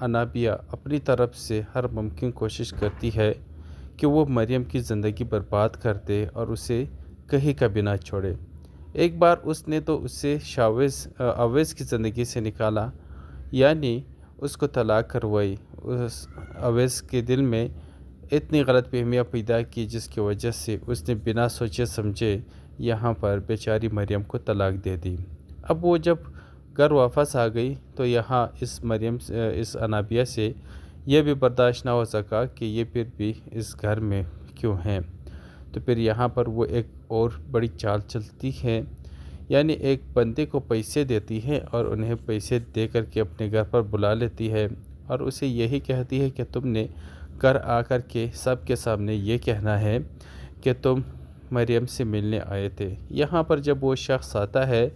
انابیہ اپنی طرف سے ہر ممکن کوشش کرتی ہے کہ وہ مریم کی زندگی برباد کر دے اور اسے کہیں کا بھی نہ چھوڑے۔ ایک بار اس نے تو اسے اویس کی زندگی سے نکالا، یعنی اس کو طلاق کروائی۔ اس اویس کے دل میں اتنی غلط فہمیاں پیدا کی جس کی وجہ سے اس نے بنا سوچے سمجھے یہاں پر بیچاری مریم کو طلاق دے دی۔ اب وہ جب گھر واپس آ گئی تو یہاں اس انابیہ سے یہ بھی برداشت نہ ہو سکا کہ یہ پھر بھی اس گھر میں کیوں ہیں۔ تو پھر یہاں پر وہ ایک اور بڑی چال چلتی ہے، یعنی ایک بندے کو پیسے دیتی ہے اور انہیں پیسے دے کر کے اپنے گھر پر بلا لیتی ہے اور اسے یہی کہتی ہے کہ تم نے گھر آ کر کے سب کے سامنے یہ کہنا ہے کہ تم مریم سے ملنے آئے تھے۔ یہاں پر جب وہ شخص آتا ہے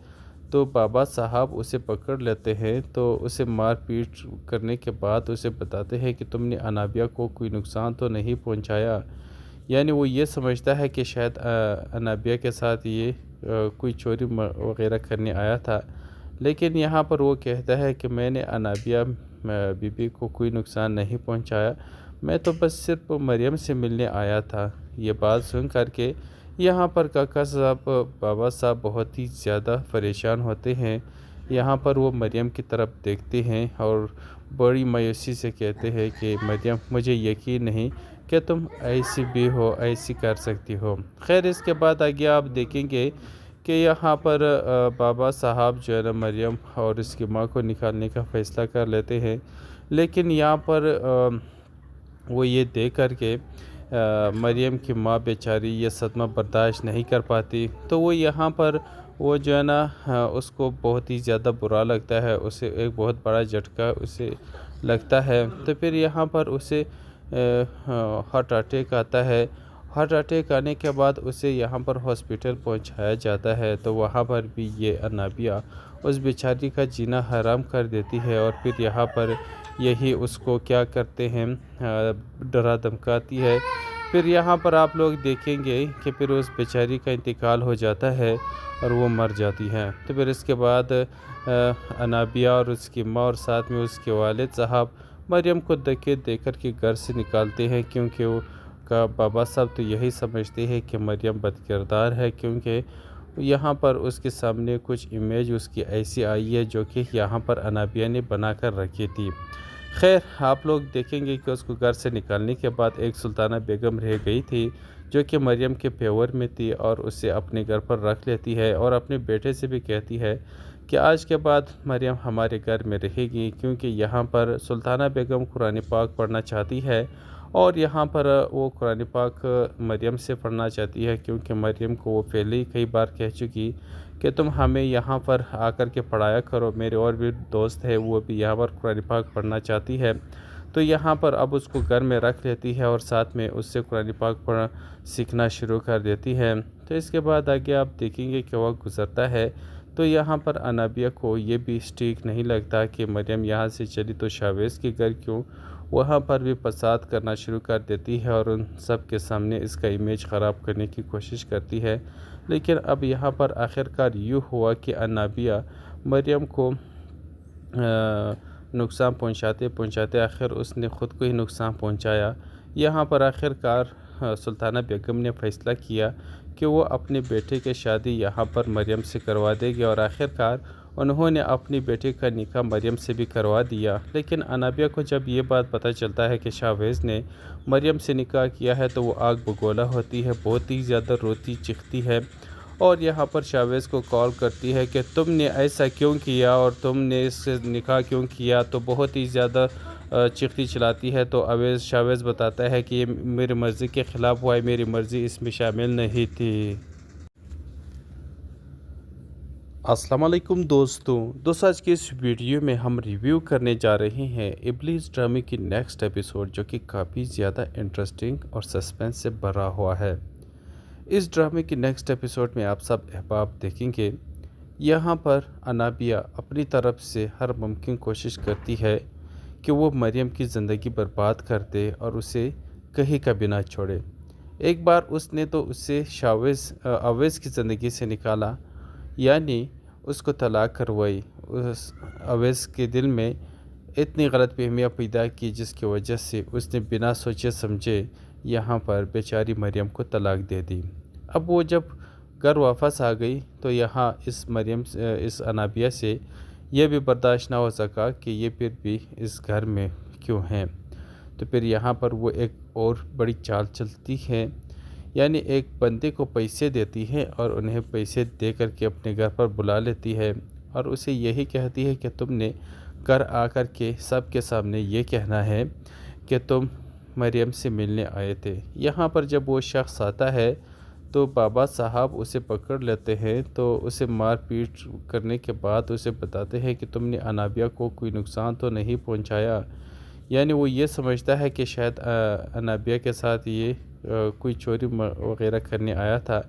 تو بابا صاحب اسے پکڑ لیتے ہیں، تو اسے مار پیٹ کرنے کے بعد اسے بتاتے ہیں کہ تم نے انابیہ کو کوئی نقصان تو نہیں پہنچایا۔ یعنی وہ یہ سمجھتا ہے کہ شاید انابیہ کے ساتھ یہ کوئی چوری وغیرہ کرنے آیا تھا، لیکن یہاں پر وہ کہتا ہے کہ میں نے انابیہ بی بی کو کوئی نقصان نہیں پہنچایا، میں تو بس صرف مریم سے ملنے آیا تھا۔ یہ بات سن کر کے یہاں پر کاکا صاحب بابا صاحب بہت ہی زیادہ پریشان ہوتے ہیں۔ یہاں پر وہ مریم کی طرف دیکھتے ہیں اور بڑی مایوسی سے کہتے ہیں کہ مریم، مجھے یقین نہیں کہ تم ایسی بھی ہو، ایسی کر سکتی ہو۔ خیر، اس کے بعد آگے آپ دیکھیں گے کہ یہاں پر بابا صاحب جو ہے نا مریم اور اس کی ماں کو نکالنے کا فیصلہ کر لیتے ہیں، لیکن یہاں پر وہ یہ دیکھ کر کے مریم کی ماں بیچاری یہ صدمہ برداشت نہیں کر پاتی، تو وہ یہاں پر وہ جو ہے نا اس کو بہت ہی زیادہ برا لگتا ہے، اسے ایک بہت بڑا جھٹکا اسے لگتا ہے۔ تو پھر یہاں پر اسے ہارٹ اٹیک آتا ہے۔ ہارٹ اٹیک آنے کے بعد اسے یہاں پر ہاسپٹل پہنچایا جاتا ہے، تو وہاں پر بھی یہ انابیہ اس بیچاری کا جینا حرام کر دیتی ہے اور پھر یہاں پر یہی اس کو کیا کرتے ہیں، ڈرا دھمکاتی ہے۔ پھر یہاں پر آپ لوگ دیکھیں گے کہ پھر اس بیچاری کا انتقال ہو جاتا ہے اور وہ مر جاتی ہے۔ تو پھر اس کے بعد انابیہ اور اس کی ماں اور ساتھ میں اس کے والد صاحب مریم کو دھکے دے کر کے گھر سے نکالتے ہیں، کیونکہ وہ کا بابا صاحب تو یہی سمجھتے ہیں کہ مریم بد کردار ہے، کیونکہ یہاں پر اس کے سامنے کچھ امیج اس کی ایسی آئی ہے جو کہ یہاں پر انابیہ نے بنا کر رکھی تھی۔ خیر، آپ لوگ دیکھیں گے کہ اس کو گھر سے نکالنے کے بعد ایک سلطانہ بیگم رہ گئی تھی جو کہ مریم کے پیور میں تھی اور اسے اپنے گھر پر رکھ لیتی ہے اور اپنے بیٹے سے بھی کہتی ہے کہ آج کے بعد مریم ہمارے گھر میں رہے گی، کیونکہ یہاں پر سلطانہ بیگم قرآن پاک پڑھنا چاہتی ہے اور یہاں پر وہ قرآن پاک مریم سے پڑھنا چاہتی ہے، کیونکہ مریم کو وہ پہلے ہی کئی بار کہہ چکی کہ تم ہمیں یہاں پر آ کر کے پڑھایا کرو۔ میرے اور بھی دوست ہے، وہ بھی یہاں پر قرآن پاک پڑھنا چاہتی ہے، تو یہاں پر اب اس کو گھر میں رکھ لیتی ہے اور ساتھ میں اس سے قرآن پاک سیکھنا شروع کر دیتی ہے۔ تو اس کے بعد آگے آپ دیکھیں گے کہ وقت گزرتا ہے تو یہاں پر انابیہ کو یہ بھی ٹھیک نہیں لگتا کہ مریم یہاں سے چلی تو شاویز کے گھر کیوں، وہاں پر بھی فساد کرنا شروع کر دیتی ہے اور ان سب کے سامنے اس کا امیج خراب کرنے کی کوشش کرتی ہے۔ لیکن اب یہاں پر آخرکار یوں ہوا کہ انابیہ مریم کو نقصان پہنچاتے آخر اس نے خود کو ہی نقصان پہنچایا۔ یہاں پر آخرکار سلطانہ بیگم نے فیصلہ کیا کہ وہ اپنے بیٹے کی شادی یہاں پر مریم سے کروا دے گی اور آخرکار انہوں نے اپنی بیٹی کا نکاح مریم سے بھی کروا دیا۔ لیکن انابیہ کو جب یہ بات پتہ چلتا ہے کہ شاویز نے مریم سے نکاح کیا ہے تو وہ آگ بگولا ہوتی ہے، بہت ہی زیادہ روتی چیختی ہے اور یہاں پر شاویز کو کال کرتی ہے کہ تم نے ایسا کیوں کیا اور تم نے اس سے نکاح کیوں کیا، تو بہت ہی زیادہ چیختی چلاتی ہے۔ تو شاویز بتاتا ہے کہ یہ میری مرضی کے خلاف ہوا ہے، میری مرضی اس میں شامل نہیں تھی۔ السلام علیکم دوستوں آج کے اس ویڈیو میں ہم ریویو کرنے جا رہے ہیں ابلیس ڈرامے کی نیکسٹ ایپیسوڈ، جو کہ کافی زیادہ انٹرسٹنگ اور سسپینس سے بھرا ہوا ہے۔ اس ڈرامے کی نیکسٹ ایپیسوڈ میں آپ سب احباب دیکھیں گے یہاں پر انابیہ اپنی طرف سے ہر ممکن کوشش کرتی ہے کہ وہ مریم کی زندگی برباد کر دے اور اسے کہیں کا بھی نہ چھوڑے۔ ایک بار اس نے تو اسے اویس کی زندگی سے نکالا، یعنی اس کو طلاق کروائی۔ اس اویس کے دل میں اتنی غلط فہمیاں پیدا کی جس کی وجہ سے اس نے بنا سوچے سمجھے یہاں پر بیچاری مریم کو طلاق دے دی۔ اب وہ جب گھر واپس آ گئی تو یہاں اس انابیہ سے یہ بھی برداشت نہ ہو سکا کہ یہ پھر بھی اس گھر میں کیوں ہیں۔ تو پھر یہاں پر وہ ایک اور بڑی چال چلتی ہے، یعنی ایک بندے کو پیسے دیتی ہے اور انہیں پیسے دے کر کے اپنے گھر پر بلا لیتی ہے اور اسے یہی کہتی ہے کہ تم نے گھر آ کر کے سب کے سامنے یہ کہنا ہے کہ تم مریم سے ملنے آئے تھے۔ یہاں پر جب وہ شخص آتا ہے تو بابا صاحب اسے پکڑ لیتے ہیں، تو اسے مار پیٹ کرنے کے بعد اسے بتاتے ہیں کہ تم نے انابیہ کو کوئی نقصان تو نہیں پہنچایا۔ یعنی وہ یہ سمجھتا ہے کہ شاید انابیہ کے ساتھ یہ کوئی چوری وغیرہ کرنے آیا تھا،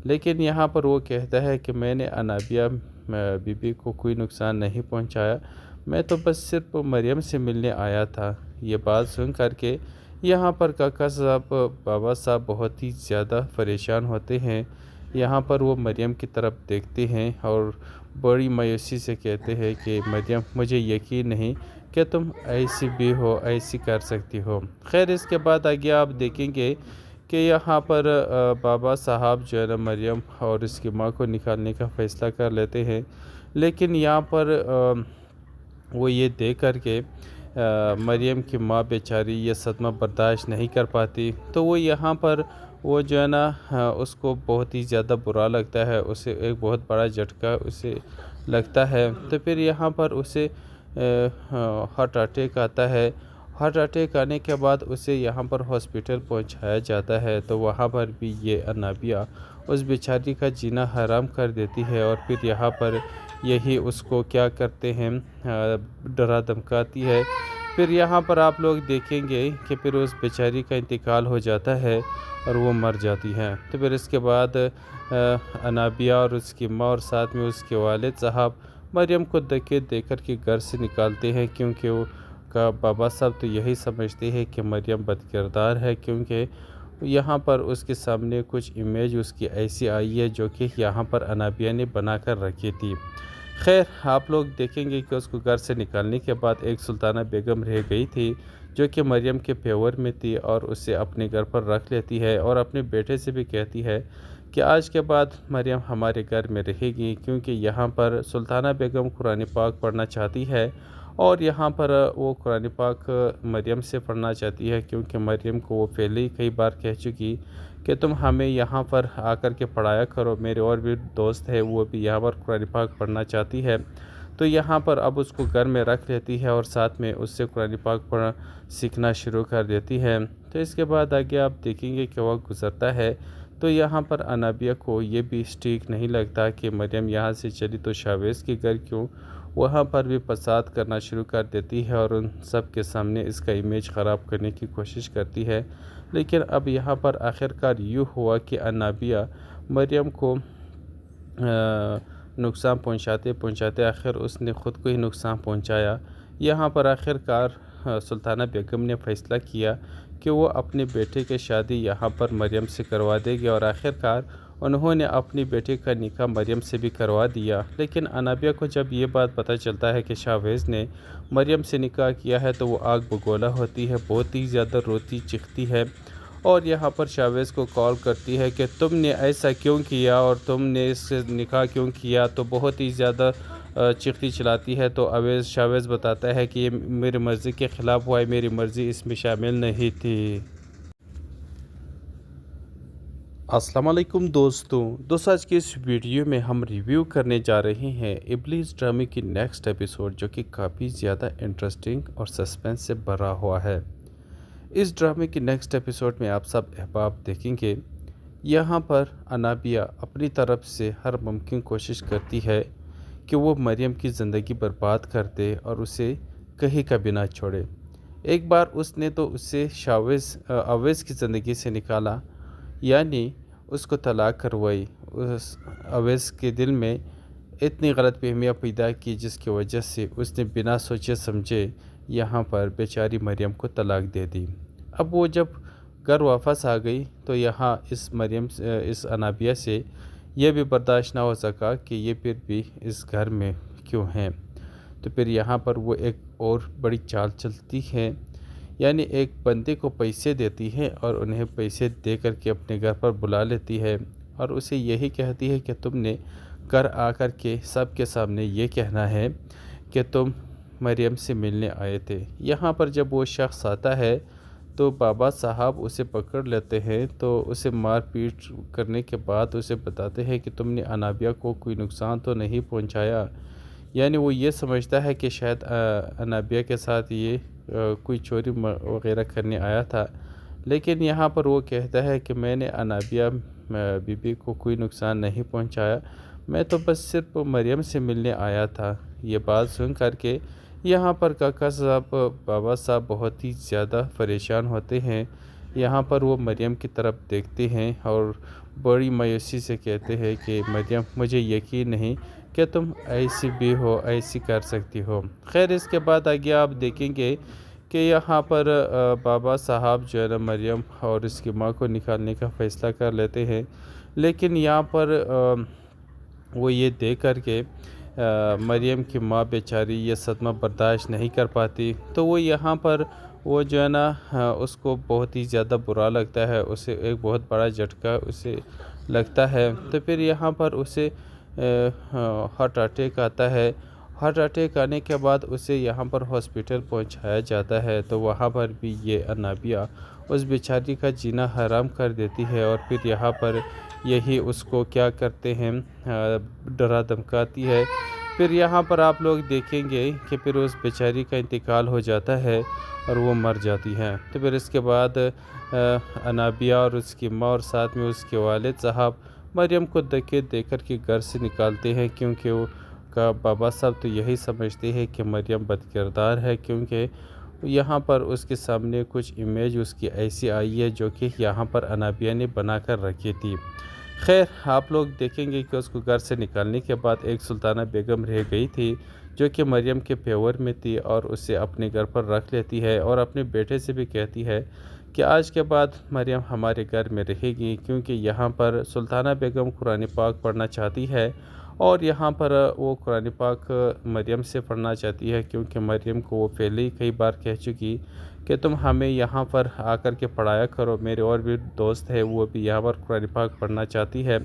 لیکن یہاں پر وہ کہتا ہے کہ میں نے انابیہ بی بی کو کوئی نقصان نہیں پہنچایا، میں تو بس صرف مریم سے ملنے آیا تھا۔ یہ بات سن کر کے یہاں پر کاکا صاحب بابا صاحب بہت ہی زیادہ پریشان ہوتے ہیں۔ یہاں پر وہ مریم کی طرف دیکھتے ہیں اور بڑی مایوسی سے کہتے ہیں کہ مریم، مجھے یقین نہیں کہ تم ایسی بھی ہو، ایسی کر سکتی ہو۔ خیر اس کے بعد آگے آپ دیکھیں گے کہ یہاں پر بابا صاحب جو ہے نا مریم اور اس کی ماں کو نکالنے کا فیصلہ کر لیتے ہیں، لیکن یہاں پر وہ یہ دیکھ کر کے مریم کی ماں بیچاری یہ صدمہ برداشت نہیں کر پاتی، تو وہ یہاں پر وہ جو ہے نا اس کو بہت ہی زیادہ برا لگتا ہے، اسے ایک بہت بڑا جھٹکا اسے لگتا ہے۔ تو پھر یہاں پر اسے ہارٹ اٹیک آتا ہے۔ ہارٹ اٹیک آنے کے بعد اسے یہاں پر ہاسپٹل پہنچایا جاتا ہے، تو وہاں پر بھی یہ انابیہ اس بیچاری کا جینا حرام کر دیتی ہے اور پھر یہاں پر یہی اس کو کیا کرتے ہیں، ڈرا دھمکاتی ہے۔ پھر یہاں پر آپ لوگ دیکھیں گے کہ پھر اس بیچاری کا انتقال ہو جاتا ہے اور وہ مر جاتی ہے۔ تو پھر اس کے بعد انابیہ اور اس کی ماں اور ساتھ میں اس کے والد صاحب مریم کو دھکے دے کر کے گھر سے نکالتے ہیں، کیونکہ وہ کا بابا صاحب تو یہی سمجھتے ہیں کہ مریم بد کردار ہے، کیونکہ یہاں پر اس کے سامنے کچھ امیج اس کی ایسی آئی ہے جو کہ یہاں پر انابیہ نے بنا کر رکھی تھی۔ خیر آپ لوگ دیکھیں گے کہ اس کو گھر سے نکالنے کے بعد ایک سلطانہ بیگم رہ گئی تھی جو کہ مریم کے فیور میں تھی اور اسے اپنے گھر پر رکھ لیتی ہے اور اپنے بیٹے سے بھی کہتی ہے کہ آج کے بعد مریم ہمارے گھر میں رہے گی، کیونکہ یہاں پر سلطانہ بیگم قرآن پاک پڑھنا چاہتی ہے اور یہاں پر وہ قرآن پاک مریم سے پڑھنا چاہتی ہے، کیونکہ مریم کو وہ پہلے ہی کئی بار کہہ چکی کہ تم ہمیں یہاں پر آ کر کے پڑھایا کرو۔ میرے اور بھی دوست ہے وہ بھی یہاں پر قرآن پاک پڑھنا چاہتی ہے، تو یہاں پر اب اس کو گھر میں رکھ لیتی ہے اور ساتھ میں اس سے قرآن پاک پڑھنا سیکھنا شروع کر دیتی ہے۔ تو اس کے بعد آگے آپ دیکھیں گے کہ وقت گزرتا ہے تو یہاں پر انابیہ کو یہ بھی ٹھیک نہیں لگتا کہ مریم یہاں سے چلی تو شاویز کے گھر کیوں، وہاں پر بھی فساد کرنا شروع کر دیتی ہے اور ان سب کے سامنے اس کا امیج خراب کرنے کی کوشش کرتی ہے۔ لیکن اب یہاں پر آخرکار یوں ہوا کہ انابیہ مریم کو نقصان پہنچاتے آخر اس نے خود کو ہی نقصان پہنچایا۔ یہاں پر آخرکار سلطانہ بیگم نے فیصلہ کیا کہ وہ اپنے بیٹے کی شادی یہاں پر مریم سے کروا دے گی اور آخرکار انہوں نے اپنی بیٹے کا نکاح مریم سے بھی کروا دیا۔ لیکن انابیہ کو جب یہ بات پتہ چلتا ہے کہ شاویز نے مریم سے نکاح کیا ہے تو وہ آگ بگولا ہوتی ہے، بہت ہی زیادہ روتی چیختی ہے اور یہاں پر شاویز کو کال کرتی ہے کہ تم نے ایسا کیوں کیا اور تم نے اس سے نکاح کیوں کیا، تو بہت ہی زیادہ چیختی چلاتی ہے۔ تو شاویز بتاتا ہے کہ یہ میری مرضی کے خلاف ہوا ہے، میری مرضی اس میں شامل نہیں تھی۔ السلام علیکم دوستوں آج کے اس ویڈیو میں ہم ریویو کرنے جا رہے ہیں ابلیس ڈرامے کی نیکسٹ ایپیسوڈ، جو کہ کافی زیادہ انٹرسٹنگ اور سسپینس سے بھرا ہوا ہے۔ اس ڈرامے کی نیکسٹ ایپیسوڈ میں آپ سب احباب دیکھیں گے یہاں پر انابیہ اپنی طرف سے ہر ممکن کوشش کرتی ہے کہ وہ مریم کی زندگی برباد کر دے اور اسے کہیں کبھی نہ چھوڑے۔ ایک بار اس نے تو اسے اویس کی زندگی سے نکالا، یعنی اس کو طلاق کروائی۔ اویس کے دل میں اتنی غلط فہمیاں پیدا کی جس کی وجہ سے اس نے بنا سوچے سمجھے یہاں پر بیچاری مریم کو طلاق دے دی۔ اب وہ جب گھر واپس آ گئی تو یہاں اس انابیہ سے یہ بھی برداشت نہ ہو سکا کہ یہ پھر بھی اس گھر میں کیوں ہیں۔ تو پھر یہاں پر وہ ایک اور بڑی چال چلتی ہے، یعنی ایک بندے کو پیسے دیتی ہے اور انہیں پیسے دے کر کے اپنے گھر پر بلا لیتی ہے اور اسے یہی کہتی ہے کہ تم نے گھر آ کر کے سب کے سامنے یہ کہنا ہے کہ تم مریم سے ملنے آئے تھے۔ یہاں پر جب وہ شخص آتا ہے تو بابا صاحب اسے پکڑ لیتے ہیں، تو اسے مار پیٹ کرنے کے بعد اسے بتاتے ہیں کہ تم نے انابیہ کو کوئی نقصان تو نہیں پہنچایا، یعنی وہ یہ سمجھتا ہے کہ شاید انابیہ کے ساتھ یہ کوئی چوری وغیرہ کرنے آیا تھا، لیکن یہاں پر وہ کہتا ہے کہ میں نے انابیہ بی بی کو کوئی نقصان نہیں پہنچایا، میں تو بس صرف مریم سے ملنے آیا تھا۔ یہ بات سن کر کے یہاں پر کاکا صاحب بابا صاحب بہت ہی زیادہ پریشان ہوتے ہیں۔ یہاں پر وہ مریم کی طرف دیکھتے ہیں اور بڑی مایوسی سے کہتے ہیں کہ مریم، مجھے یقین نہیں کہ تم ایسی بھی ہو، ایسی کر سکتی ہو۔ خیر، اس کے بعد آگے آپ دیکھیں گے کہ یہاں پر بابا صاحب جو ہے نا مریم اور اس کی ماں کو نکالنے کا فیصلہ کر لیتے ہیں، لیکن یہاں پر وہ یہ دیکھ کر کے مریم کی ماں بیچاری یہ صدمہ برداشت نہیں کر پاتی، تو وہ یہاں پر وہ جو ہے نا اس کو بہت ہی زیادہ برا لگتا ہے، اسے ایک بہت بڑا جھٹکا اسے لگتا ہے، تو پھر یہاں پر اسے ہارٹ اٹیک آتا ہے۔ ہارٹ اٹیک آنے کے بعد اسے یہاں پر ہاسپٹل پہنچایا جاتا ہے، تو وہاں پر بھی یہ انابیہ اس بیچاری کا جینا حرام کر دیتی ہے اور پھر یہاں پر یہی اس کو کیا کرتے ہیں، ڈرا دھمکاتی ہے۔ پھر یہاں پر آپ لوگ دیکھیں گے کہ پھر اس بیچاری کا انتقال ہو جاتا ہے اور وہ مر جاتی ہے۔ تو پھر اس کے بعد انابیہ اور اس کی ماں اور ساتھ میں اس کے والد صاحب مریم کو دھکے دے کر کے گھر سے نکالتے ہیں، کیونکہ وہ کا بابا صاحب تو یہی سمجھتے ہیں کہ مریم بد کردار ہے، کیونکہ یہاں پر اس کے سامنے کچھ امیج اس کی ایسی آئی ہے جو کہ یہاں پر انابیہ نے بنا کر رکھی تھی۔ خیر، آپ لوگ دیکھیں گے کہ اس کو گھر سے نکالنے کے بعد ایک سلطانہ بیگم رہ گئی تھی جو کہ مریم کے فیور میں تھی اور اسے اپنے گھر پر رکھ لیتی ہے اور اپنے بیٹے سے بھی کہتی ہے کہ آج کے بعد مریم ہمارے گھر میں رہے گی، کیونکہ یہاں پر سلطانہ بیگم قرآن پاک پڑھنا چاہتی ہے اور یہاں پر وہ قرآن پاک مریم سے پڑھنا چاہتی ہے، کیونکہ مریم کو وہ پہلے ہی کئی بار کہہ چکی کہ تم ہمیں یہاں پر آ کر کے پڑھایا کرو۔ میرے اور بھی دوست ہے، وہ بھی یہاں پر قرآن پاک پڑھنا چاہتی ہے،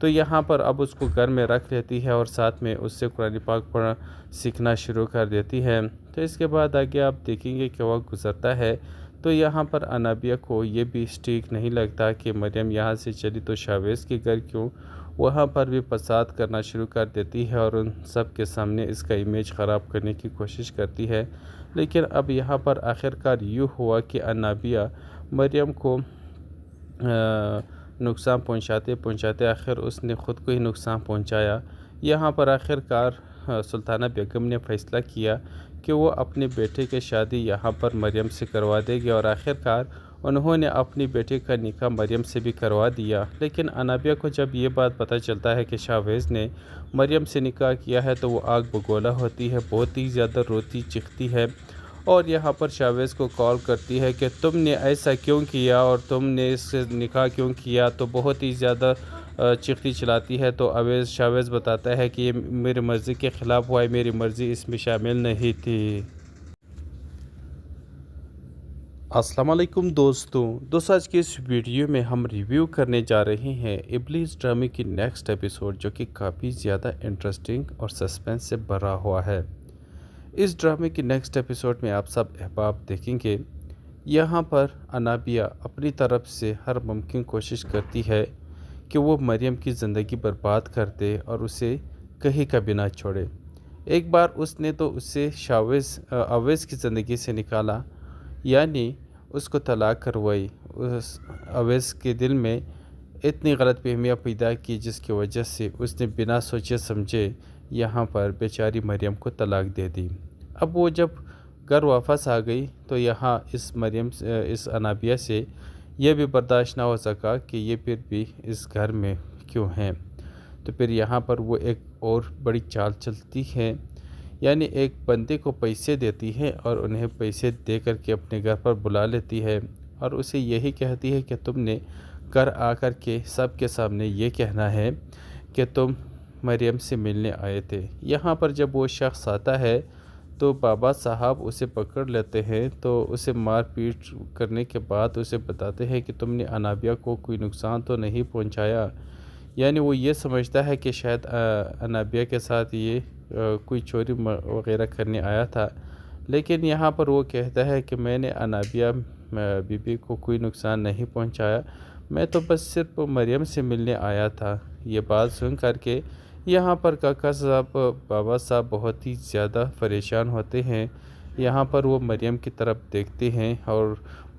تو یہاں پر اب اس کو گھر میں رکھ لیتی ہے اور ساتھ میں اس سے قرآن پاک پڑھنا سیکھنا شروع کر دیتی ہے۔ تو اس کے بعد آگے آپ دیکھیں گے کہ وقت گزرتا ہے تو یہاں پر انابیہ کو یہ بھی ٹھیک نہیں لگتا کہ مریم یہاں سے چلی تو شاویز کے گھر کیوں، وہاں پر بھی فساد کرنا شروع کر دیتی ہے اور ان سب کے سامنے اس کا امیج خراب کرنے کی کوشش کرتی ہے۔ لیکن اب یہاں پر آخرکار یوں ہوا کہ انابیہ مریم کو نقصان پہنچاتے آخر اس نے خود کو ہی نقصان پہنچایا۔ یہاں پر آخرکار سلطانہ بیگم نے فیصلہ کیا کہ وہ اپنے بیٹے کی شادی یہاں پر مریم سے کروا دے گی اور آخرکار انہوں نے اپنی بیٹے کا نکاح مریم سے بھی کروا دیا۔ لیکن انابیہ کو جب یہ بات پتہ چلتا ہے کہ شاویز نے مریم سے نکاح کیا ہے تو وہ آگ بگولا ہوتی ہے، بہت ہی زیادہ روتی چیختی ہے اور یہاں پر شاویز کو کال کرتی ہے کہ تم نے ایسا کیوں کیا اور تم نے اس سے نکاح کیوں کیا، تو بہت ہی زیادہ چیختی چلاتی ہے۔ تو شاویز بتاتا ہے کہ یہ میری مرضی کے خلاف ہوا ہے، میری مرضی اس میں شامل نہیں تھی۔ السلام علیکم دوستوں آج کے اس ویڈیو میں ہم ریویو کرنے جا رہے ہیں ابلیس ڈرامے کی نیکسٹ ایپیسوڈ، جو کہ کافی زیادہ انٹرسٹنگ اور سسپینس سے بھرا ہوا ہے۔ اس ڈرامے کی نیکسٹ ایپیسوڈ میں آپ سب احباب دیکھیں گے یہاں پر انابیہ اپنی طرف سے ہر ممکن کوشش کرتی ہے کہ وہ مریم کی زندگی برباد کر دے اور اسے کہیں کا بھی نہ چھوڑے۔ ایک بار اس نے تو اسے اویس کی زندگی سے نکالا، یعنی اس کو طلاق کروائی۔ اس اویس کے دل میں اتنی غلط فہمیاں پیدا کی جس کی وجہ سے اس نے بنا سوچے سمجھے یہاں پر بیچاری مریم کو طلاق دے دی۔ اب وہ جب گھر واپس آ گئی تو یہاں اس انابیہ سے یہ بھی برداشت نہ ہو سکا کہ یہ پھر بھی اس گھر میں کیوں ہیں، تو پھر یہاں پر وہ ایک اور بڑی چال چلتی ہے، یعنی ایک بندے کو پیسے دیتی ہے اور انہیں پیسے دے کر کے اپنے گھر پر بلا لیتی ہے اور اسے یہی کہتی ہے کہ تم نے گھر آ کر کے سب کے سامنے یہ کہنا ہے کہ تم مریم سے ملنے آئے تھے۔ یہاں پر جب وہ شخص آتا ہے تو بابا صاحب اسے پکڑ لیتے ہیں، تو اسے مار پیٹ کرنے کے بعد اسے بتاتے ہیں کہ تم نے انابیہ کو کوئی نقصان تو نہیں پہنچایا۔ یعنی وہ یہ سمجھتا ہے کہ شاید انابیہ کے ساتھ یہ کوئی چوری وغیرہ کرنے آیا تھا، لیکن یہاں پر وہ کہتا ہے کہ میں نے انابیہ بی بی کو کوئی نقصان نہیں پہنچایا، میں تو بس صرف مریم سے ملنے آیا تھا۔ یہ بات سن کر کے یہاں پر کاکا صاحب بابا صاحب بہت ہی زیادہ پریشان ہوتے ہیں۔ یہاں پر وہ مریم کی طرف دیکھتے ہیں اور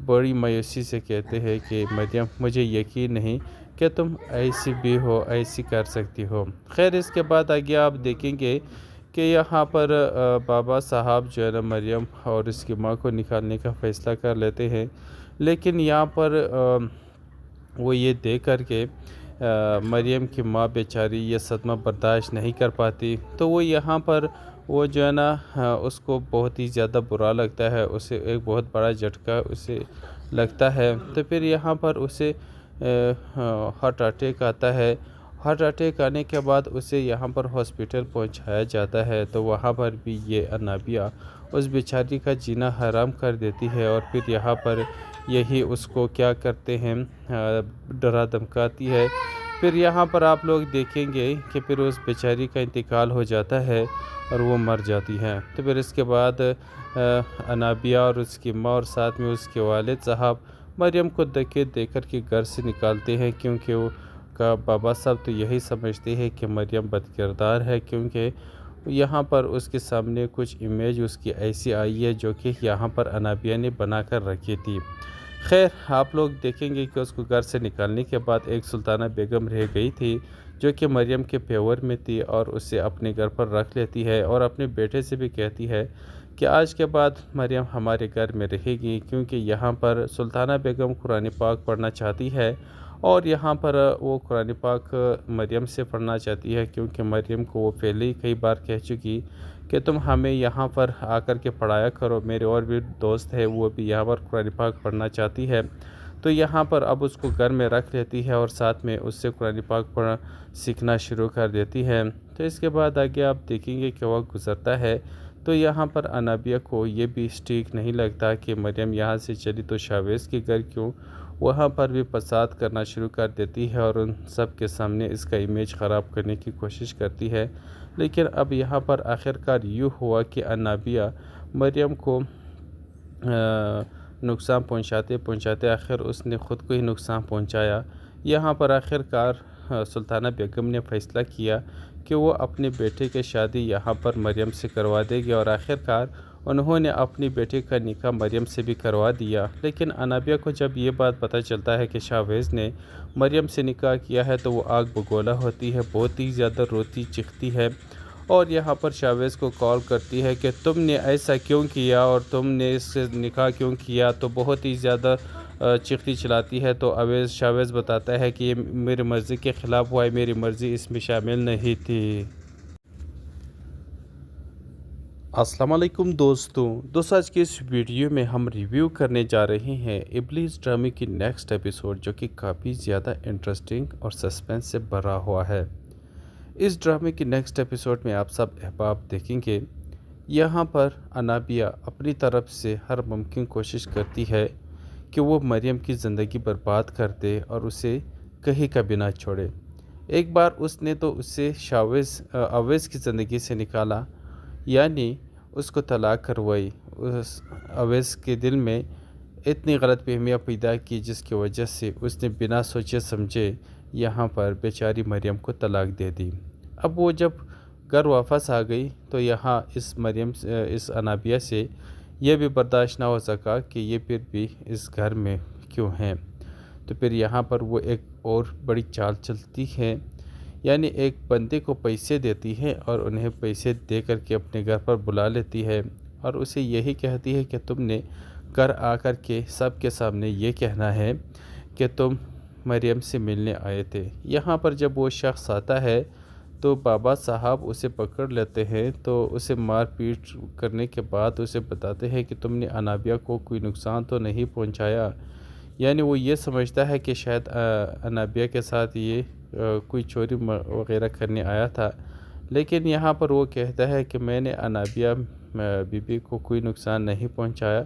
بڑی مایوسی سے کہتے ہیں کہ مریم، مجھے یقین نہیں کہ تم ایسی بھی ہو، ایسی کر سکتی ہو۔ خیر، اس کے بعد آگے آپ دیکھیں گے کہ یہاں پر بابا صاحب جو ہے نا مریم اور اس کی ماں کو نکالنے کا فیصلہ کر لیتے ہیں، لیکن یہاں پر وہ یہ دیکھ کر کے مریم کی ماں بیچاری یہ صدمہ برداشت نہیں کر پاتی، تو وہ یہاں پر وہ جو ہے نا اس کو بہت ہی زیادہ برا لگتا ہے، اسے ایک بہت بڑا جھٹکا اسے لگتا ہے۔ تو پھر یہاں پر اسے ہارٹ اٹیک آتا ہے۔ ہارٹ اٹیک آنے کے بعد اسے یہاں پر ہاسپٹل پہنچایا جاتا ہے، تو وہاں پر بھی یہ انابیہ اس بیچاری کا جینا حرام کر دیتی ہے، اور پھر یہاں پر یہی اس کو کیا کرتے ہیں، ڈرا دھمکاتی ہے۔ پھر یہاں پر آپ لوگ دیکھیں گے کہ پھر اس بیچاری کا انتقال ہو جاتا ہے اور وہ مر جاتی ہے۔ تو پھر اس کے بعد انابیہ اور اس کی ماں اور ساتھ میں اس کے والد صاحب مریم کو دھکے دے کر کے گھر سے نکالتے ہیں، کیونکہ وہ کا بابا صاحب تو یہی سمجھتے ہیں کہ مریم بد کردار ہے، کیونکہ یہاں پر اس کے سامنے کچھ امیج اس کی ایسی آئی ہے جو کہ یہاں پر انابیہ نے بنا کر رکھی تھی۔ خیر، آپ لوگ دیکھیں گے کہ اس کو گھر سے نکالنے کے بعد ایک سلطانہ بیگم رہ گئی تھی جو کہ مریم کے پیور میں تھی، اور اسے اپنے گھر پر رکھ لیتی ہے اور اپنے بیٹے سے بھی کہتی ہے کہ آج کے بعد مریم ہمارے گھر میں رہے گی، کیونکہ یہاں پر سلطانہ بیگم قرآن پاک پڑھنا چاہتی ہے، اور یہاں پر وہ قرآن پاک مریم سے پڑھنا چاہتی ہے، کیونکہ مریم کو وہ پہلے ہی کئی بار کہہ چکی کہ تم ہمیں یہاں پر آ کر کے پڑھایا کرو۔ میرے اور بھی دوست ہے، وہ بھی یہاں پر قرآن پاک پڑھنا چاہتی ہے، تو یہاں پر اب اس کو گھر میں رکھ لیتی ہے اور ساتھ میں اس سے قرآن پاک پڑھنا سیکھنا شروع کر دیتی ہے۔ تو اس کے بعد آگے آپ دیکھیں گے کہ وقت گزرتا ہے، تو یہاں پر انابیہ کو یہ بھی ٹھیک نہیں لگتا کہ مریم یہاں سے چلی تو شاویز کے گھر کیوں، وہاں پر بھی فساد کرنا شروع کر دیتی ہے اور ان سب کے سامنے اس کا امیج خراب کرنے کی کوشش کرتی ہے۔ لیکن اب یہاں پر آخرکار یوں ہوا کہ انابیہ مریم کو نقصان پہنچاتے آخر اس نے خود کو ہی نقصان پہنچایا۔ یہاں پر آخرکار سلطانہ بیگم نے فیصلہ کیا کہ وہ اپنے بیٹے کی شادی یہاں پر مریم سے کروا دے گی، اور آخرکار انہوں نے اپنی بیٹے کا نکاح مریم سے بھی کروا دیا۔ لیکن انابیہ کو جب یہ بات پتہ چلتا ہے کہ شاویز نے مریم سے نکاح کیا ہے تو وہ آگ بگولا ہوتی ہے، بہت ہی زیادہ روتی چیختی ہے، اور یہاں پر شاویز کو کال کرتی ہے کہ تم نے ایسا کیوں کیا اور تم نے اس سے نکاح کیوں کیا، تو بہت ہی زیادہ چیختی چلاتی ہے۔ تو شاویز بتاتا ہے کہ یہ میری مرضی کے خلاف ہوا ہے، میری مرضی اس میں شامل نہیں تھی۔ السلام علیکم دوستوں آج کے اس ویڈیو میں ہم ریویو کرنے جا رہے ہیں ابلیس ڈرامے کی نیکسٹ ایپیسوڈ، جو کہ کافی زیادہ انٹرسٹنگ اور سسپینس سے بھرا ہوا ہے۔ اس ڈرامے کی نیکسٹ ایپیسوڈ میں آپ سب احباب دیکھیں گے، یہاں پر انابیہ اپنی طرف سے ہر ممکن کوشش کرتی ہے کہ وہ مریم کی زندگی برباد کر دے اور اسے کہیں کا بھی نہ چھوڑے۔ ایک بار اس نے تو اسے اویس کی زندگی سے نکالا، یعنی اس کو طلاق کروائی۔ اس اویس کے دل میں اتنی غلط فہمیاں پیدا کی جس کی وجہ سے اس نے بنا سوچے سمجھے یہاں پر بیچاری مریم کو طلاق دے دی۔ اب وہ جب گھر واپس آ گئی تو یہاں اس انابیہ سے یہ بھی برداشت نہ ہو سکا کہ یہ پھر بھی اس گھر میں کیوں ہیں، تو پھر یہاں پر وہ ایک اور بڑی چال چلتی ہے، یعنی ایک بندے کو پیسے دیتی ہے اور انہیں پیسے دے کر کے اپنے گھر پر بلا لیتی ہے، اور اسے یہی کہتی ہے کہ تم نے گھر آ کر کے سب کے سامنے یہ کہنا ہے کہ تم مریم سے ملنے آئے تھے۔ یہاں پر جب وہ شخص آتا ہے تو بابا صاحب اسے پکڑ لیتے ہیں، تو اسے مار پیٹ کرنے کے بعد اسے بتاتے ہیں کہ تم نے انابیہ کو کوئی نقصان تو نہیں پہنچایا۔ یعنی وہ یہ سمجھتا ہے کہ شاید انابیہ کے ساتھ یہ کوئی چوری وغیرہ کرنے آیا تھا، لیکن یہاں پر وہ کہتا ہے کہ میں نے انابیہ بی بی کو کوئی نقصان نہیں پہنچایا،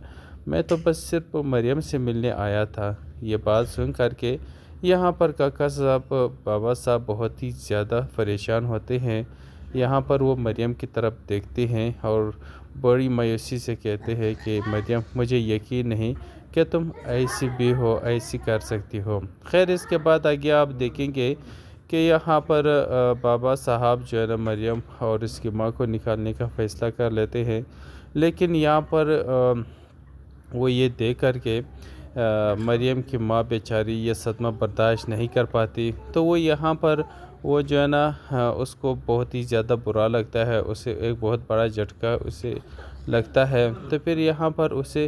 میں تو بس صرف مریم سے ملنے آیا تھا۔ یہ بات سن کر کے یہاں پر کاکا صاحب بابا صاحب بہت ہی زیادہ پریشان ہوتے ہیں۔ یہاں پر وہ مریم کی طرف دیکھتے ہیں اور بڑی مایوسی سے کہتے ہیں کہ مریم، مجھے یقین نہیں کہ تم ایسی بھی ہو، ایسی کر سکتی ہو۔ خیر، اس کے بعد آگے آپ دیکھیں گے کہ یہاں پر بابا صاحب جو ہے نا مریم اور اس کی ماں کو نکالنے کا فیصلہ کر لیتے ہیں، لیکن یہاں پر وہ یہ دیکھ کر کے مریم کی ماں بیچاری یہ صدمہ برداشت نہیں کر پاتی، تو وہ یہاں پر وہ جو ہے نا اس کو بہت ہی زیادہ برا لگتا ہے، اسے ایک بہت بڑا جھٹکا اسے لگتا ہے، تو پھر یہاں پر اسے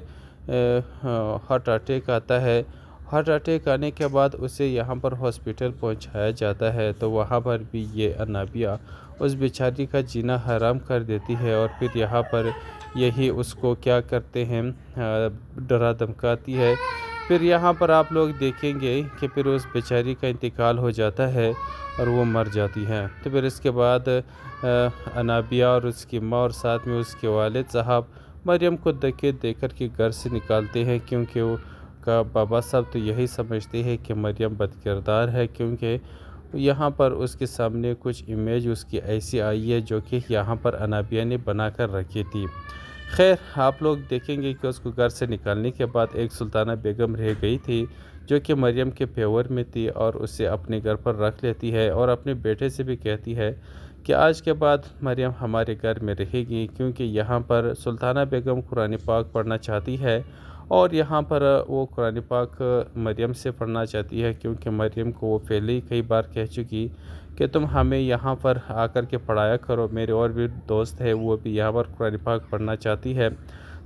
ہارٹ اٹیک آتا ہے۔ ہارٹ اٹیک آنے کے بعد اسے یہاں پر ہاسپٹل پہنچایا جاتا ہے، تو وہاں پر بھی یہ انابیہ اس بیچاری کا جینا حرام کر دیتی ہے، اور پھر یہاں پر یہی اس کو کیا کرتے ہیں، ڈرا دھمکاتی ہے۔ پھر یہاں پر آپ لوگ دیکھیں گے کہ پھر اس بیچاری کا انتقال ہو جاتا ہے اور وہ مر جاتی ہے۔ تو پھر اس کے بعد انابیہ اور اس کی ماں اور ساتھ میں اس کے والد صاحب مریم کو دھکے دے کر کے گھر سے نکالتے ہیں، کیونکہ وہ کا بابا صاحب تو یہی سمجھتے ہیں کہ مریم بد کردار ہے، کیونکہ یہاں پر اس کے سامنے کچھ امیج اس کی ایسی آئی ہے جو کہ یہاں پر انابیہ نے بنا کر رکھی تھی۔ خیر، آپ لوگ دیکھیں گے کہ اس کو گھر سے نکالنے کے بعد ایک سلطانہ بیگم رہ گئی تھی جو کہ مریم کے فیور میں تھی، اور اسے اپنے گھر پر رکھ لیتی ہے اور اپنے بیٹے سے بھی کہتی ہے کہ آج کے بعد مریم ہمارے گھر میں رہے گی، کیونکہ یہاں پر سلطانہ بیگم قرآن پاک پڑھنا چاہتی ہے، اور یہاں پر وہ قرآن پاک مریم سے پڑھنا چاہتی ہے، کیونکہ مریم کو وہ پہلے ہی کئی بار کہہ چکی کہ تم ہمیں یہاں پر آ کر کے پڑھایا کرو۔ میرے اور بھی دوست ہے، وہ بھی یہاں پر قرآن پاک پڑھنا چاہتی ہے،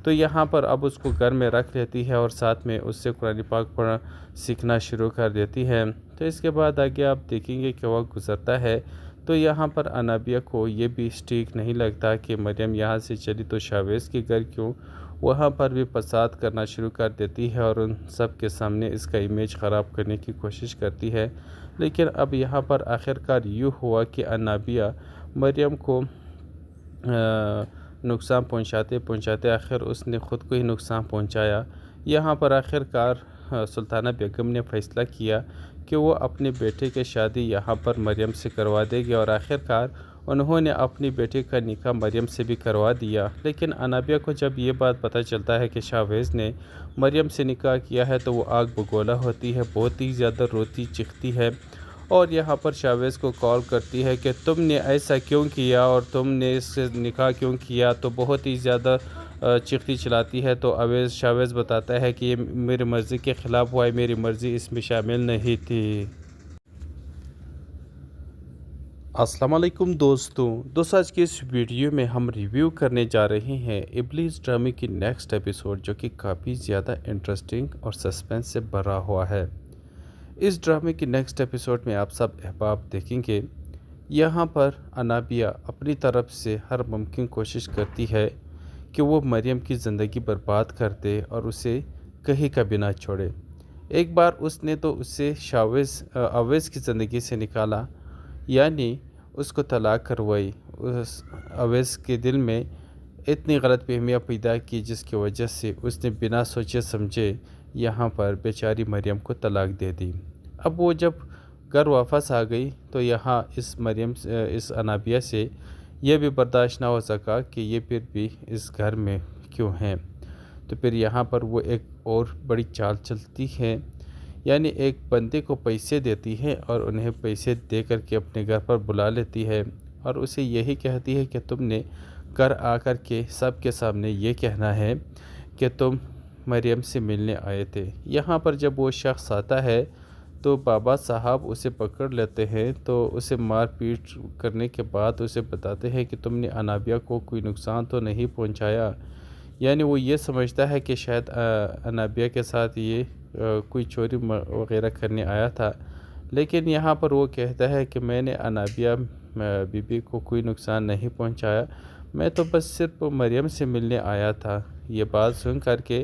تو یہاں پر اب اس کو گھر میں رکھ لیتی ہے اور ساتھ میں اس سے قرآن پاک پڑھنا سیکھنا شروع کر دیتی ہے۔ تو اس کے بعد آگے آپ دیکھیں گے کہ وقت گزرتا ہے، تو یہاں پر انابیہ کو یہ بھی ٹھیک نہیں لگتا کہ مریم یہاں سے چلی تو شاویز کے گھر کیوں، وہاں پر بھی فساد کرنا شروع کر دیتی ہے اور ان سب کے سامنے اس کا امیج خراب کرنے کی کوشش کرتی ہے۔ لیکن اب یہاں پر آخرکار یوں ہوا کہ انابیہ مریم کو نقصان پہنچاتے آخر اس نے خود کو ہی نقصان پہنچایا۔ یہاں پر آخرکار سلطانہ بیگم نے فیصلہ کیا کہ وہ اپنے بیٹے کی شادی یہاں پر مریم سے کروا دے گی، اور آخرکار انہوں نے اپنی بیٹے کا نکاح مریم سے بھی کروا دیا۔ لیکن انابیہ کو جب یہ بات پتہ چلتا ہے کہ شاویز نے مریم سے نکاح کیا ہے تو وہ آگ بگولا ہوتی ہے، بہت ہی زیادہ روتی چیختی ہے، اور یہاں پر شاویز کو کال کرتی ہے کہ تم نے ایسا کیوں کیا اور تم نے اس سے نکاح کیوں کیا، تو بہت ہی زیادہ چیختی چلاتی ہے۔ تو شاویز بتاتا ہے کہ یہ میری مرضی کے خلاف ہوا ہے، میری مرضی اس میں شامل نہیں تھی۔ السلام علیکم دوستوں آج کے اس ویڈیو میں ہم ریویو کرنے جا رہے ہیں ابلیس ڈرامے کی نیکسٹ ایپیسوڈ، جو کہ کافی زیادہ انٹرسٹنگ اور سسپینس سے بھرا ہوا ہے۔ اس ڈرامے کی نیکسٹ ایپیسوڈ میں آپ سب احباب دیکھیں گے، یہاں پر انابیہ اپنی طرف سے ہر ممکن کوشش کرتی ہے کہ وہ مریم کی زندگی برباد کر دے اور اسے کہیں کبھی نہ چھوڑے۔ ایک بار اس نے تو اسے اویس کی زندگی سے نکالا، یعنی اس کو طلاق کروائی۔ اس اویس کے دل میں اتنی غلط فہمیاں پیدا کی جس کی وجہ سے اس نے بنا سوچے سمجھے یہاں پر بیچاری مریم کو طلاق دے دی۔ اب وہ جب گھر واپس آ گئی تو یہاں اس انابیہ سے یہ بھی برداشت نہ ہو سکا کہ یہ پھر بھی اس گھر میں کیوں ہیں، تو پھر یہاں پر وہ ایک اور بڑی چال چلتی ہے، یعنی ایک بندے کو پیسے دیتی ہے اور انہیں پیسے دے کر کے اپنے گھر پر بلا لیتی ہے، اور اسے یہی کہتی ہے کہ تم نے گھر آ کر کے سب کے سامنے یہ کہنا ہے کہ تم مریم سے ملنے آئے تھے۔ یہاں پر جب وہ شخص آتا ہے تو بابا صاحب اسے پکڑ لیتے ہیں، تو اسے مار پیٹ کرنے کے بعد اسے بتاتے ہیں کہ تم نے انابیہ کو کوئی نقصان تو نہیں پہنچایا، یعنی وہ یہ سمجھتا ہے کہ شاید انابیہ کے ساتھ یہ کوئی چوری وغیرہ کرنے آیا تھا، لیکن یہاں پر وہ کہتا ہے کہ میں نے انابیہ بی بی کو کوئی نقصان نہیں پہنچایا، میں تو بس صرف مریم سے ملنے آیا تھا۔ یہ بات سن کر کے